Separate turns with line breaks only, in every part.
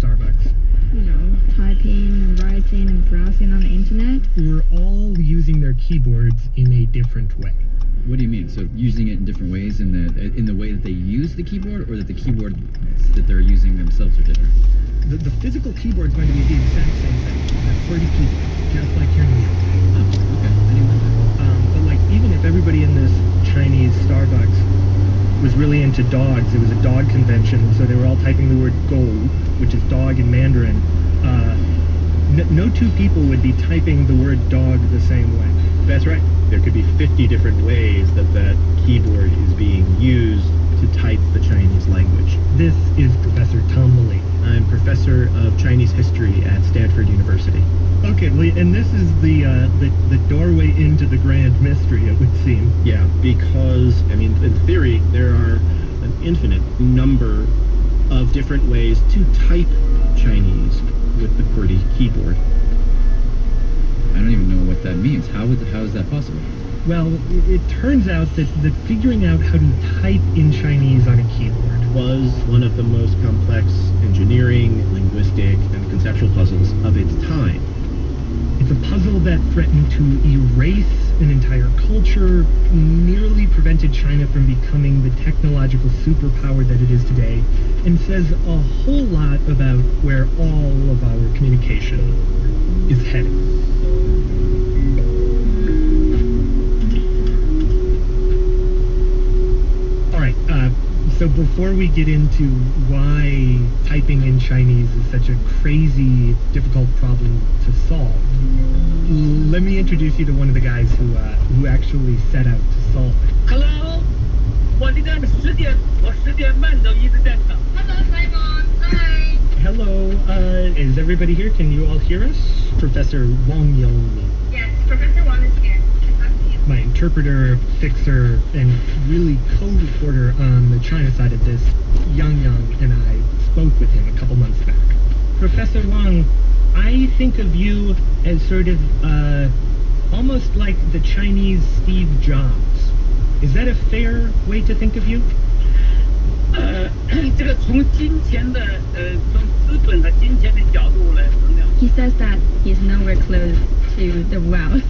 Starbucks?
Typing, writing, and browsing on the internet.
We're all using their keyboards in a different way.
What do you mean? So using it in different ways in the way that they use the keyboard, or that the keyboard that they're using themselves are different?
The physical keyboard is going to be the exact same thing. A QWERTY keyboard, just like here in the UK.
Oh, okay. I didn't know that.
But like, even if everybody in this Chinese Starbucks was really into dogs, it was a dog convention, so they were all typing the word "go," which is dog in Mandarin. No two people would be typing the word dog the same way.
That's right. There could be 50 different ways that that keyboard is being used to type the Chinese language.
This is Professor Tom Mullany.
I'm professor of Chinese history at Stanford University.
Okay, and this is the doorway into the grand mystery, it would seem.
Yeah, because, I mean, in theory, there are an infinite number of different ways to type Chinese with the QWERTY keyboard.
I don't even know what that means. How is that possible?
Well, it turns out that figuring out how to type in Chinese on a keyboard
was one of the most complex engineering, linguistic, and conceptual puzzles of its time.
It's a puzzle that threatened to erase an entire culture, nearly prevented China from becoming the technological superpower that it is today, and says a whole lot about where all of our communication is headed. So before we get into why typing in Chinese is such a crazy, difficult problem to solve, let me introduce you to one of the guys who actually set out to solve it.
Hello, 我这个10点半都一直在等。Hello, Simon. Hi.
Hello, is everybody here? Can you all hear us? Professor Wang Yongmi.
Yes, Professor Wang is here.
My interpreter, fixer, and really co-reporter on the China side of this, Yang and I spoke with him a couple months back. Professor Wang, I think of you as sort of, almost like the Chinese Steve Jobs. Is that a fair way to think of you?
这个从金钱的从资本和金钱的角度来衡量。
He says that he's nowhere close to the wealth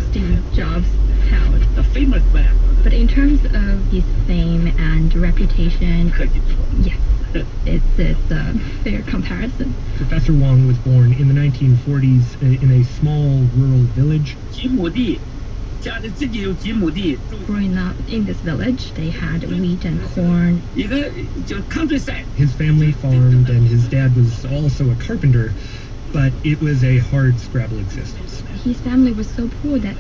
Steve Jobs held.
A famous man.
But in terms of his fame and reputation,
客气说。
yes, it's a fair comparison.
Professor Wang was born in the 1940s in a small rural village.
几亩地，家里自己有几亩地。
Growing up in this village, they had wheat and corn.
一个就 countryside.
His family farmed, and his dad was also a carpenter, but it was a hard scrabble existence.
His family was so poor that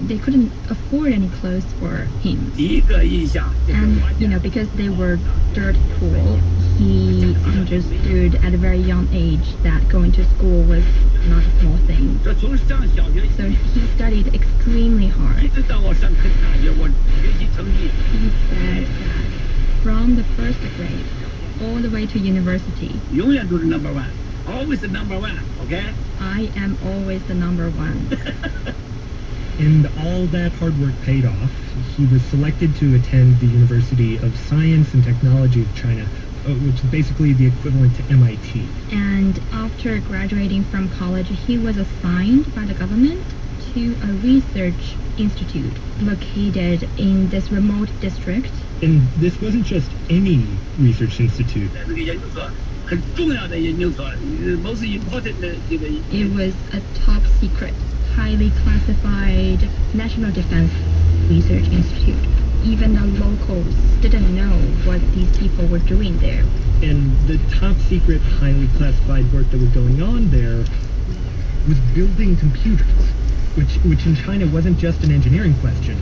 they couldn't afford any clothes for him.
第一个印象。
And, because they were dirt poor, he understood at a very young age that going to school was not a small thing.
这从上小学。
So he studied extremely hard.
一直到我上大学，我学习成绩。
He said that from the first grade all the way to university,
永远都是 number one, always the number one, okay?
I am always the number one.
And all that hard work paid off. He was selected to attend the University of Science and Technology of China, which is basically the equivalent to MIT.
And after graduating from college, he was assigned by the government to a research institute located in this remote district.
And this wasn't just any research institute.
这个研究所很重要的研究所 most important 的这个。
It was a top secret, highly classified National Defense Research Institute. Even the locals didn't know what these people were doing there.
And the top secret, highly classified work that was going on there was building computers, which in China wasn't just an engineering question.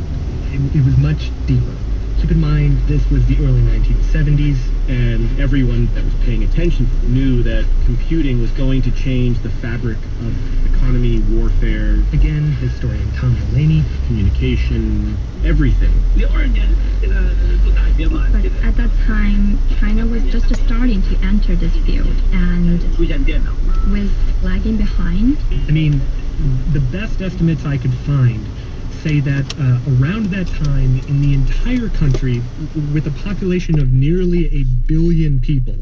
It was much deeper. Keep in mind, this was the early 1970s,
and everyone that was paying attention knew that computing was going to change the fabric of economy, warfare,
again, historian Tom Mullany,
communication, everything.
62年这个读大学嘛，
But at that time, China was just starting to enter this field and
出现电脑。
was lagging behind.
I mean, the best estimates I could find say that around that time in the entire country, with a population of nearly 1 billion people,